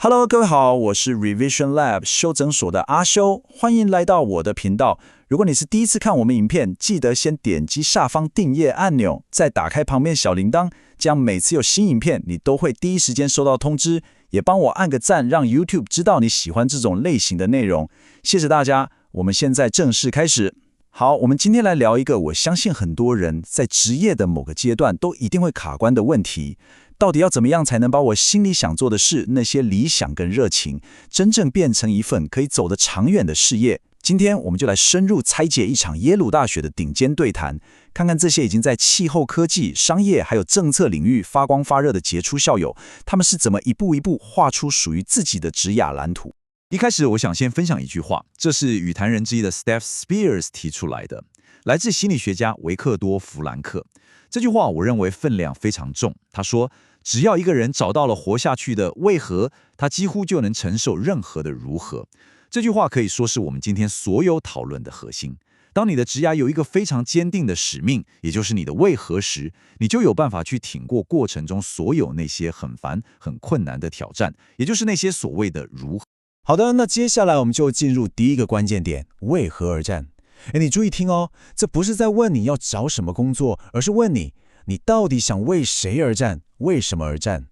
Hello， 各位好，我是 Revision Lab 修整所的阿修，歡迎來到我的頻道。如果你是第一次看我們影片，記得先點擊下方訂閱按鈕，再打開旁邊小鈴鐺，這樣每次有新影片，你都會第一時間收到通知。也幫我按個讚，讓 YouTube 知道你喜歡這種類型的內容。謝謝大家，我們現在正式開始。好，我們今天來聊一個我相信很多人在職業的某個階段都一定會卡關的問題。到底要怎麼樣才能把我心裡想做的事，那些理想跟熱情，真正變成一份可以走得長遠的事業？今天我們就來深入拆解一場耶魯大學的頂尖對談，看看這些已經在氣候科技、商業還有政策領域發光發熱的傑出校友，他們是怎麼一步一步畫出屬於自己的職涯藍圖。一開始我想先分享一句話，這是與談人之一的 Steph Spears 提出來的，來自心理學家維克多·弗蘭克。這句話我認為分量非常重。他說，只要一個人找到了活下去的為何，他幾乎就能承受任何的如何。這句話可以說是我們今天所有討論的核心。當你的職涯有一個非常堅定的使命，也就是你的為何時，你就有辦法去挺過過程中所有那些很煩、很困難的挑戰，也就是那些所謂的如何。好的，那接下來我們就進入第一個關鍵點，為何而戰。你注意聽哦，這不是在問你要找什麼工作，而是問你到底想為誰而戰，為什麼而戰？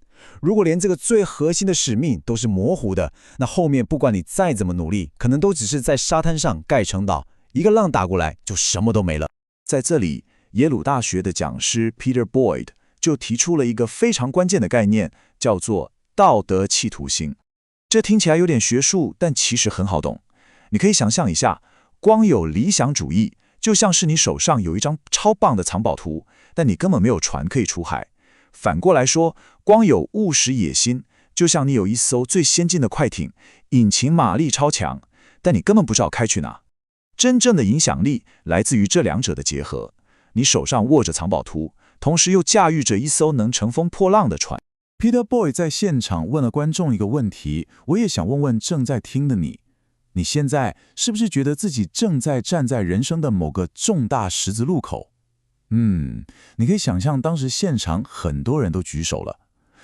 如果連這個最核心的使命都是模糊的，那後面不管你再怎麼努力，可能都只是在沙灘上蓋城堡，一個浪打過來就什麼都沒了。在這裡，耶魯大學的講師 Peter Boyd 就提出了一個非常關鍵的概念，叫做道德企圖心。這聽起來有點學術，但其實很好懂。你可以想象一下，光有理想主義，就像是你手上有一張超棒的藏寶圖，但你根本沒有船可以出海。反過來說，光有務實野心，就像你有一艘最先進的快艇，引擎馬力超強，但你根本不知道開去哪。真正的影響力來自於這兩者的結合。你手上握着藏寶圖，同時又駕馭着一艘能乘風破浪的船。Peter Boyd 在現場問了觀眾一個問題，我也想問問正在聽的你，你現在是不是覺得自己正在站在人生的某個重大十字路口？你可以想象當時現場很多人都舉手了，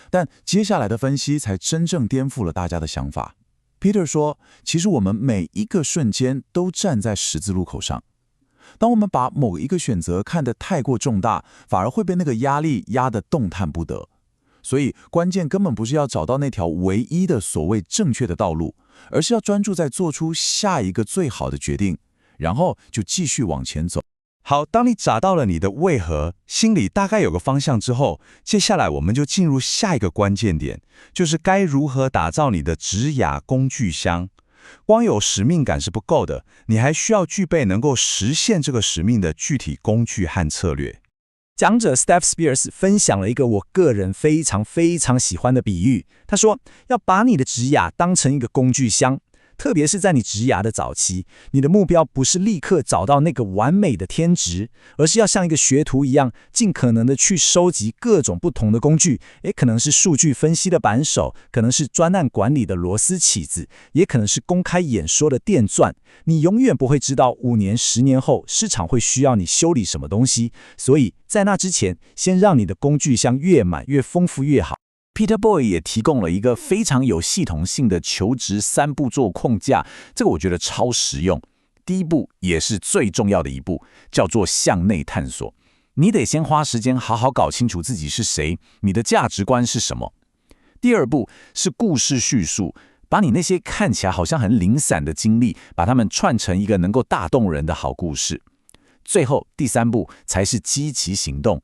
但接下來的分析才真正顛覆了大家的想法。Peter 說，其實我們每一個瞬間都站在十字路口上。當我們把某一個選擇看得太過重大，反而會被那個壓力壓得動彈不得。所以關鍵根本不是要找到那條唯一的所謂正確的道路，而是要專注在做出下一個最好的決定，然後就繼續往前走。好，當你找到了你的為何，心裡大概有個方向之後，接下來我們就進入下一個關鍵點，就是該如何打造你的職涯工具箱。光有使命感是不夠的，你還需要具備能夠實現這個使命的具體工具和策略。講者 Steph Spears 分享了一個我個人非常喜歡的比喻。他說，要把你的職涯當成一個工具箱，特別是在你職涯的早期，你的目標不是立刻找到那個完美的天職，而是要像一個學徒一樣，盡可能的去收集各種不同的工具，也可能是數據分析的扳手，可能是專案管理的螺絲起子，也可能是公開演說的電鑽。你永遠不會知道5年、10年後市場會需要你修理什麼東西，所以在那之前，先讓你的工具箱越滿越豐富越好。Peter Boyd 也提供了一個非常有系統性的求職3步驟框架，這個我覺得超實用。第一步也是最重要的一步，叫做向內探索。你得先花時間好好搞清楚自己是誰，你的價值觀是什麼。第二步是故事敘述，把你那些看起來好像很零散的經歷，把它們串成一個能夠打動人的好故事。最後第3步才是積極行動。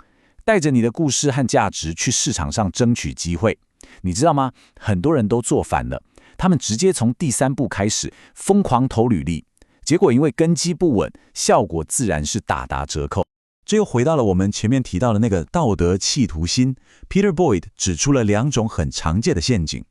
帶着你的故事和價值去市場上爭取機會，你知道嗎？很多人都做反了，他們直接從第3步開始瘋狂投履歷，結果因為根基不穩，效果自然是大打折扣。這又回到了我們前面提到的那個道德企圖心。Peter Boyd 指出了2種很常見的陷阱。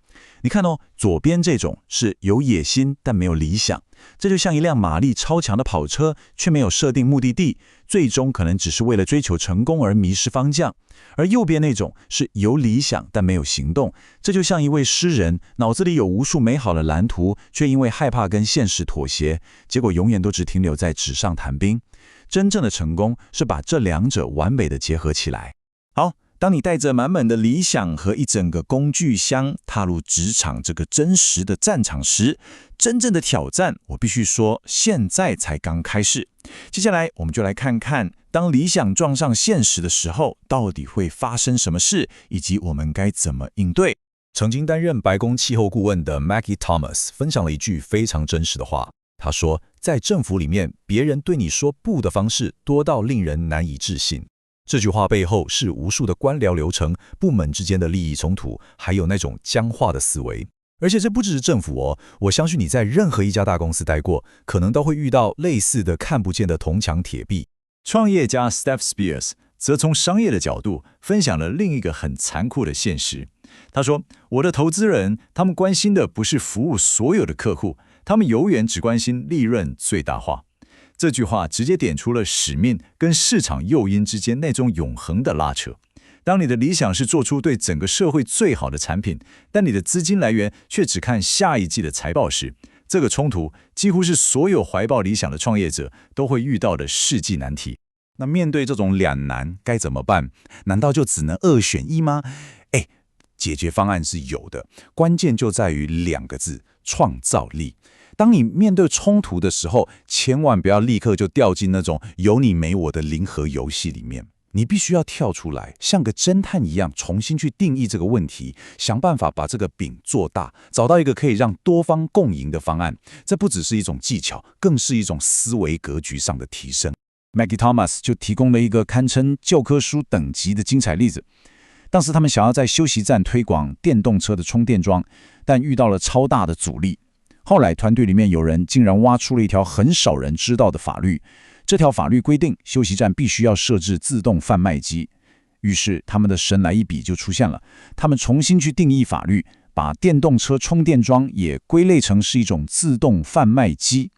你看哦，左邊這種是有野心但沒有理想，這就像一輛馬力超強的跑車，卻沒有設定目的地，最終可能只是為了追求成功而迷失方向。而右邊那種是有理想但沒有行動，這就像一位詩人，腦子裡有無數美好的藍圖，卻因為害怕跟現實妥協，結果永遠都只停留在紙上談兵。真正的成功是把這2者完美的結合起來。好，當你帶着滿滿的理想和一整個工具箱踏入職場這個真實的戰場時，真正的挑戰，我必須說，現在才剛開始。接下來，我們就來看看，當理想撞上現實的時候，到底會發生什麼事，以及我們該怎麼應對。曾經擔任白宮氣候顧問的 Maggie Thomas 分享了一句非常真實的話。他說，在政府裡面，別人對你說不的方式多到令人難以置信。這句話背後是無數的官僚流程、部門之間的利益衝突，還有那種僵化的思維。而且這不只是政府哦，我相信你在任何一家大公司待過，可能都會遇到類似的看不見的銅牆鐵壁。創業家 Steph Spears 則從商業的角度分享了另一個很殘酷的現實。他說，我的投資人，他們關心的不是服務所有的客戶，他們永遠只關心利潤最大化。這句話直接點出了使命跟市場誘因之間那種永恆的拉扯。當你的理想是做出對整個社會最好的產品，但你的資金來源卻只看下一季的財報時，這個衝突幾乎是所有懷抱理想的創業者都會遇到的世紀難題。那面對這種兩難該怎麼辦？難道就只能二選一嗎？解決方案是有的，關鍵就在於兩個字：創造力。當你面對衝突的時候，千萬不要立刻就掉進那種有你沒我的零和遊戲裡面。你必須要跳出來，像個偵探一樣，重新去定義這個問題，想辦法把這個餅做大，找到一個可以讓多方共贏的方案。這不只是一種技巧，更是一種思維格局上的提升。Maggie Thomas 就提供了一個堪稱教科書等級的精彩例子。當時他們想要在休息站推廣電動車的充電樁，但遇到了超大的阻力。後來團隊裡面有人竟然挖出了一條很少人知道的法律。這條法律規定，休息站必須要設置自動販賣機。於是他們的神來一筆就出現了，他們重新去定義法律，把電動車充電樁也歸類成是一種自動販賣機。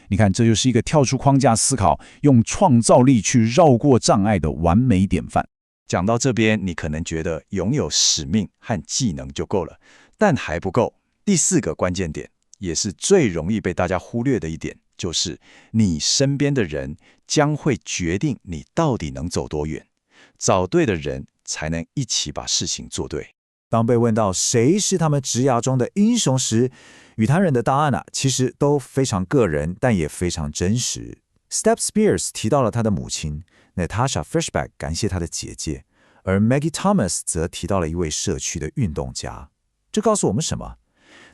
你看，這就是一個跳出框架思考，用創造力去繞過障礙的完美典範。講到這邊，你可能覺得擁有使命和技能就夠了，但還不夠。第四個關鍵點，也是最容易被大家忽略的一點，就是你身邊的人將會決定你到底能走多遠。找對的人，才能一起把事情做對。當被問到誰是他們職涯中的英雄時，與談人的答案其實都非常個人，但也非常真實。Steph Spears 提到了他的母親 Natasha Fishback 感謝他的姐姐，而 Maggie Thomas 則提到了一位社區的運動家。這告訴我們什麼？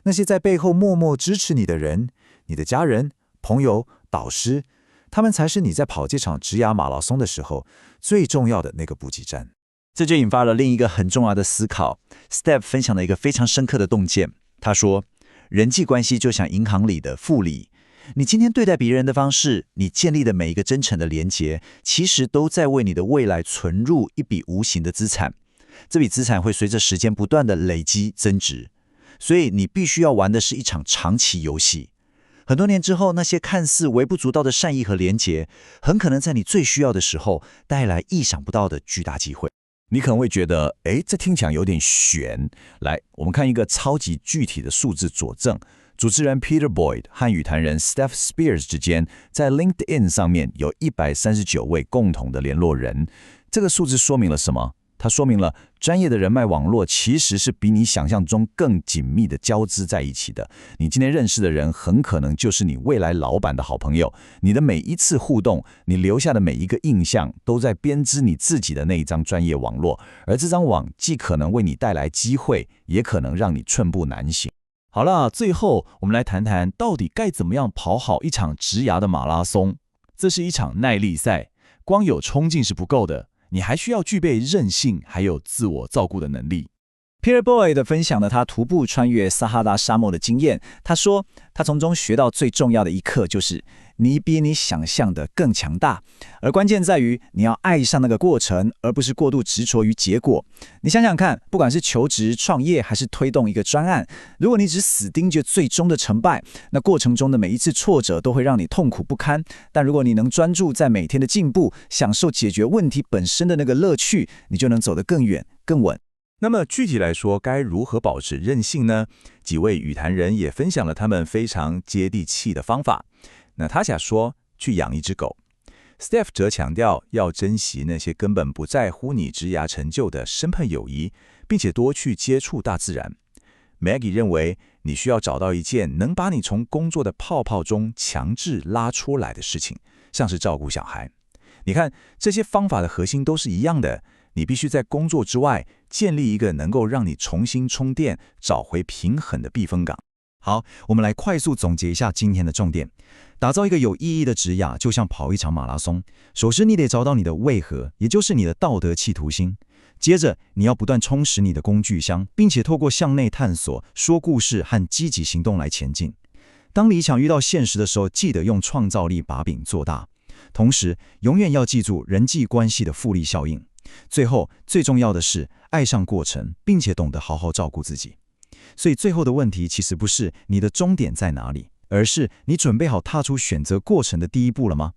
那些在背後默默支持你的人，你的家人、朋友、導師，他們才是你在跑這場職涯馬拉松的時候最重要的那個補給站。這就引發了另一個很重要的思考。Steph 分享了一個非常深刻的洞見。他說，人際關係就像銀行裡的複利。你今天對待別人的方式，你建立的每一個真誠的連結，其實都在為你的未來存入一筆無形的資產。這筆資產會隨着時間不斷的累積增值，所以你必須要玩的是一場長期遊戲。很多年之後，那些看似微不足道的善意和連結，很可能在你最需要的時候，帶來意想不到的巨大機會。你可能會覺得，這聽起來有點懸。來，我們看一個超級具體的數字佐證。主持人 Peter Boyd 和與談人 Steph Spears 之間，在 LinkedIn 上面有139位共同的聯絡人。這個數字說明了什麼？它說明了專業的人脈網絡其實是比你想象中更緊密的交織在一起的。你今天認識的人，很可能就是你未來老闆的好朋友。你的每一次互動，你留下的每一個印象，都在編織你自己的那一張專業網絡。而這張網既可能為你帶來機會，也可能讓你寸步難行。好了，最後我們來談談到底該怎麼樣跑好一場職涯的馬拉松。這是一場耐力賽，光有衝勁是不夠的，你還需要具備韌性，還有自我照顧的能力。Peter Boyd 分享了他徒步穿越撒哈拉沙漠的經驗。他說，他從中學到最重要的一課就是你比你想象的更強大，而關鍵在於你要愛上那個過程，而不是過度執着於結果。你想想看，不管是求職、創業，還是推動一個專案，如果你只死盯着最終的成敗，那過程中的每一次挫折都會讓你痛苦不堪。但如果你能專注在每天的進步，享受解決問題本身的那個樂趣，你就能走得更遠、更穩。那麼具體來說，該如何保持韌性呢？幾位與談人也分享了他們非常接地氣的方法。Natasha說，去養一隻狗。Steph 則強調要珍惜那些根本不在乎你職涯成就的深朋友誼，並且多去接觸大自然。Maggie 認為你需要找到一件能把你從工作的泡泡中強制拉出來的事情，像是照顧小孩。你看，這些方法的核心都是一樣的，你必須在工作之外建立一個能夠讓你重新充電、找回平衡的避風港。好，我們來快速總結一下今天的重點。打造一個有意義的職涯，就像跑一場馬拉松。首先，你得找到你的為何，也就是你的道德企圖心。接着，你要不斷充實你的工具箱，並且透過向內探索、說故事和積極行動來前進。當理想遇到現實的時候，記得用創造力把餅做大。同時，永遠要記住人際關係的複利效應。最後，最重要的是愛上過程，並且懂得好好照顧自己。所以，最後的問題其實不是你的終點在哪裡，而是你準備好踏出選擇過程的第一步了嗎？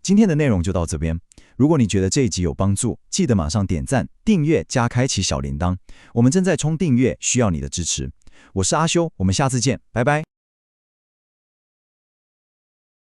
今天的內容就到這邊。如果你覺得這一集有幫助，記得馬上點讚、訂閱加開啟小鈴鐺。我們正在衝訂閱，需要你的支持。我是阿修，我們下次見，拜拜。